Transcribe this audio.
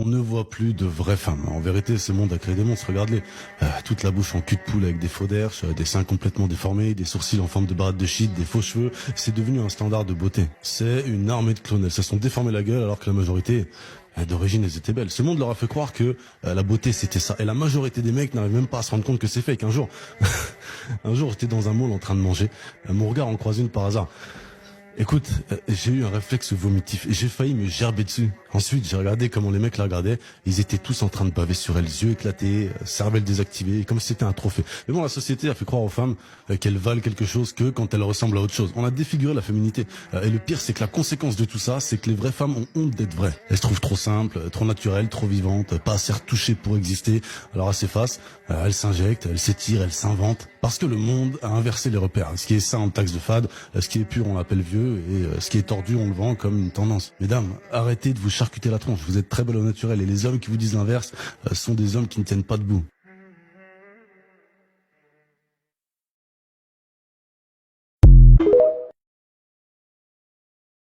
On ne voit plus de vraies femmes. En vérité, ce monde a créé des monstres. Regarde-les. Toute la bouche en cul de poule avec des faux derches, des seins complètement déformés, des sourcils en forme de barrettes de shit, des faux cheveux. C'est devenu un standard de beauté. C'est une armée de clones. Elles se sont déformées la gueule alors que la majorité, d'origine, elles étaient belles. Ce monde leur a fait croire que la beauté, c'était ça. Et la majorité des mecs n'arrivent même pas à se rendre compte que c'est fake. Un jour, j'étais dans un mall en train de manger. Mon regard en croise une par hasard. Écoute, j'ai eu un réflexe vomitif et j'ai failli me gerber dessus. Ensuite, j'ai regardé comment les mecs la regardaient. Ils étaient tous en train de baver sur elle, yeux éclatés, cervelle désactivée, comme si c'était un trophée. Mais bon, la société a fait croire aux femmes qu'elles valent quelque chose que quand elles ressemblent à autre chose. On a défiguré la féminité. Et le pire, c'est que la conséquence de tout ça, c'est que les vraies femmes ont honte d'être vraies. Elles se trouvent trop simples, trop naturelles, trop vivantes, pas assez retouchées pour exister. Alors elles s'effacent, elles s'injectent, elles s'étirent, elles s'inventent. Parce que le monde a inversé les repères. Ce qui est sain, on le taxe de fade. Ce qui est pur, on l'appelle vieux. Et ce qui est tordu, on le vend comme une tendance. Mesdames, arrêtez de vous charcuter la tronche. Vous êtes très belles au naturel. Et les hommes qui vous disent l'inverse sont des hommes qui ne tiennent pas debout.